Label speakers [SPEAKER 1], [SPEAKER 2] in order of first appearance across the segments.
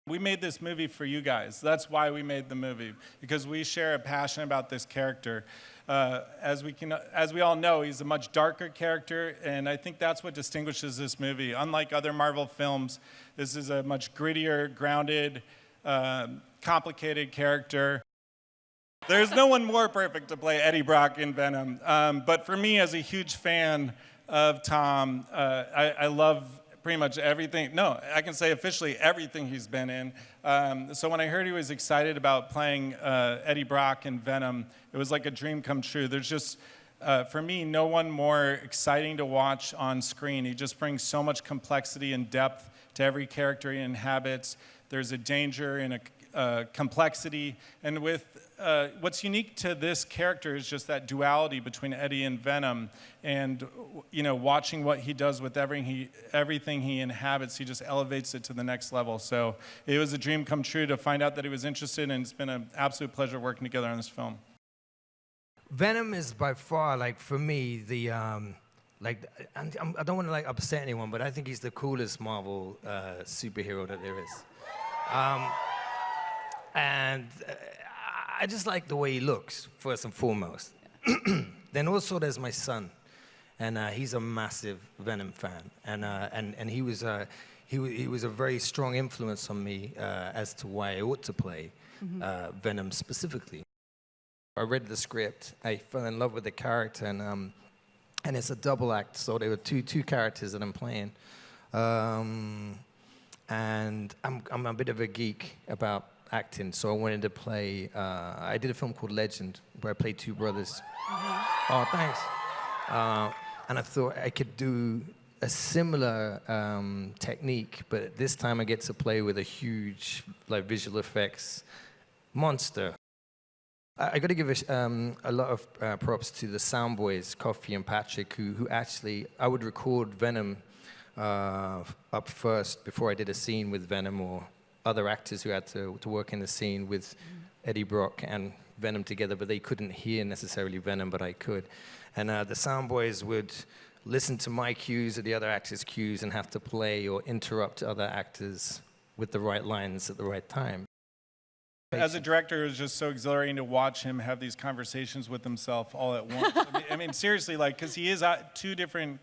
[SPEAKER 1] We made this movie for you guys. That's why we made the movie, because we share a passion about this character. As we all know, he's a much darker character, and I think that's what distinguishes this movie. Unlike other Marvel films, this is a much grittier, grounded, complicated character. There's no one more perfect to play Eddie Brock in Venom. But for me, as a huge fan of Tom, I love pretty much everything. No, I can say officially everything he's been in. So when I heard he was excited about playing Eddie Brock in Venom, it was like a dream come true. There's just, for me, no one more exciting to watch on screen. He just brings so much complexity and depth to every character he inhabits. There's a danger and a complexity. And with what's unique to this character is just that duality between Eddie and Venom, and watching what he does with everything he inhabits, he just elevates it to the next level. So it was a dream come true to find out that he was interested, and it's been an absolute pleasure working together on this film.
[SPEAKER 2] Venom is by far, like, for me, the I don't want to upset anyone, but I think he's the coolest Marvel superhero that there is. I just like the way he looks, first and foremost. Then also there's my son, and he's a massive Venom fan, and he was a very strong influence on me as to why I ought to play Venom specifically. I read the script, I fell in love with the character, and it's a double act, so there were two characters that I'm playing, and I'm a bit of a geek about acting, so I wanted to play, I did a film called Legend, where I played two brothers. Oh, thanks. And I thought I could do a similar technique, but this time I get to play with a huge, visual effects monster. I got to give a lot of props to the sound boys, Coffee and Patrick, who actually, I would record Venom up first before I did a scene with Venom, or other actors who had to work in the scene with Eddie Brock and Venom together, but they couldn't hear necessarily Venom, but I could. And the sound boys would listen to my cues or the other actors' cues and have to play or interrupt other actors with the right lines at the right time.
[SPEAKER 1] As a director, it was just so exhilarating to watch him have these conversations with himself all at once. I mean, seriously, because he is two different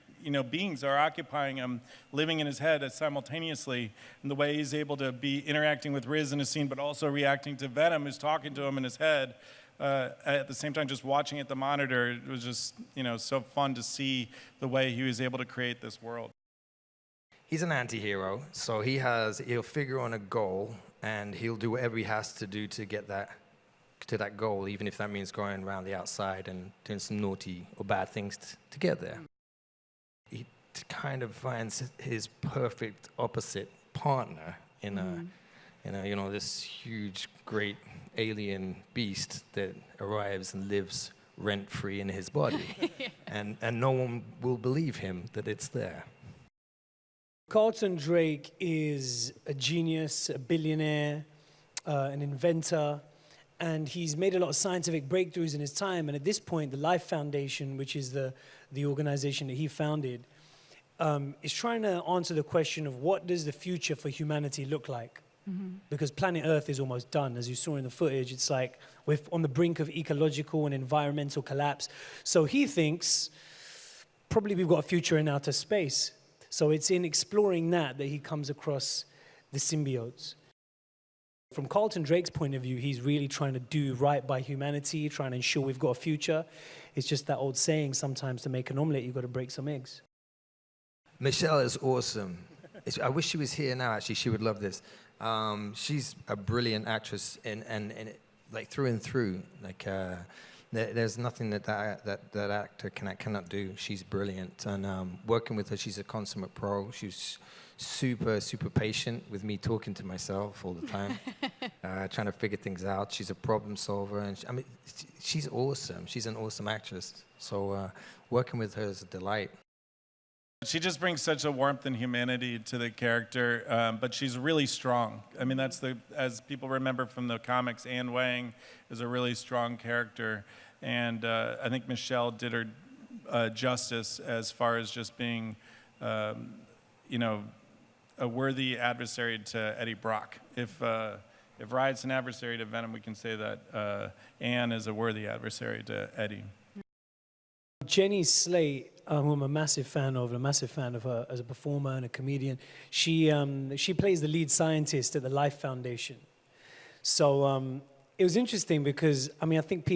[SPEAKER 1] beings are occupying him, living in his head simultaneously, and the way he's able to be interacting with Riz in a scene, but also reacting to Venom, who's talking to him in his head, at the same time just watching at the monitor. It was just, so fun to see the way he was able to create this world.
[SPEAKER 2] He's an anti-hero, so he'll figure on a goal, and he'll do whatever he has to do to get to that goal, even if that means going around the outside and doing some naughty or bad things to get there. He kind of finds his perfect opposite partner in this huge, great alien beast that arrives and lives rent-free in his body. and no one will believe him that it's there.
[SPEAKER 3] Carlton Brake is a genius, a billionaire, an inventor, and he's made a lot of scientific breakthroughs in his time. And at this point, the Life Foundation, which is the organization that he founded, is trying to answer the question of what does the future for humanity look like? Because planet Earth is almost done. As you saw in the footage, it's like we're on the brink of ecological and environmental collapse. So he thinks probably we've got a future in outer space. So it's in exploring that he comes across the symbiotes. From Carlton Brake's point of view, he's really trying to do right by humanity, trying to ensure we've got a future. It's just that old saying, sometimes to make an omelet, you've got to break some eggs.
[SPEAKER 2] Michelle is awesome. I wish she was here now, actually. She would love this. She's a brilliant actress, and through and through. There's nothing that actor cannot do. She's brilliant, and working with her, she's a consummate pro. She's super, super patient with me talking to myself all the time, trying to figure things out. She's a problem solver, and she's awesome. She's an awesome actress. So working with her is a delight.
[SPEAKER 1] She just brings such a warmth and humanity to the character, but she's really strong. I mean, as people remember from the comics, Anne Wang is a really strong character, and I think Michelle did her justice as far as just being, a worthy adversary to Eddie Brock. If Riot's an adversary to Venom, we can say that Anne is a worthy adversary to Eddie.
[SPEAKER 3] Jenny Slate, who I'm a massive fan of her as a performer and a comedian, she plays the lead scientist at the Life Foundation. So it was interesting because, I mean, I think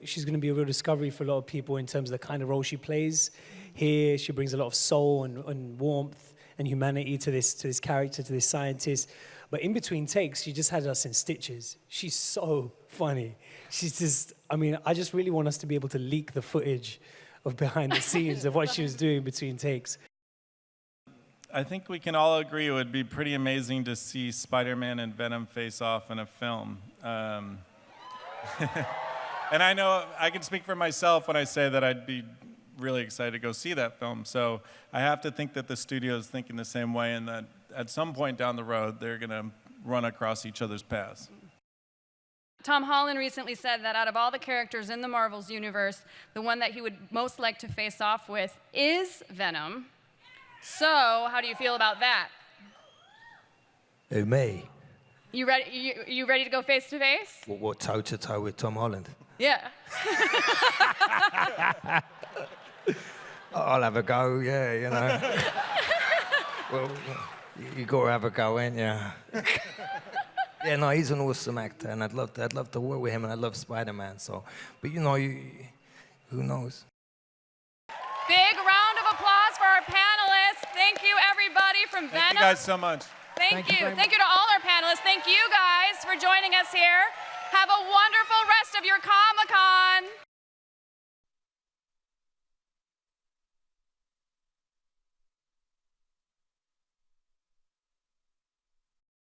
[SPEAKER 3] she's going to be a real discovery for a lot of people in terms of the kind of role she plays. Here, she brings a lot of soul and warmth and humanity to this character, to this scientist. But in between takes, she just had us in stitches. She's so funny. She's just, I mean, I just really want us to be able to leak the footage of behind the scenes of what she was doing between takes.
[SPEAKER 1] I think we can all agree it would be pretty amazing to see Spider-Man and Venom face off in a film. And I know I can speak for myself when I say that I'd be really excited to go see that film. So I have to think that the studio is thinking the same way, and that at some point down the road, they're going to run across each other's paths.
[SPEAKER 4] Tom Holland recently said that out of all the characters in the Marvel's universe, the one that he would most like to face off with is Venom. So, how do you feel about that?
[SPEAKER 2] Who, me?
[SPEAKER 4] You ready to go face to face?
[SPEAKER 2] What, toe to toe with Tom Holland?
[SPEAKER 4] Yeah.
[SPEAKER 2] I'll have a go, yeah, you know. Well, you got to have a go, ain't you? Yeah, no, he's an awesome actor, and I'd love to work with him, and I love Spider-Man. So, but you know, who knows?
[SPEAKER 4] Big round of applause for our panelists. Thank you, everybody from Venom.
[SPEAKER 1] Thank you guys so much.
[SPEAKER 4] Thank you. Thank you to all our panelists. Thank you guys for joining us here. Have a wonderful rest of your Comic-Con.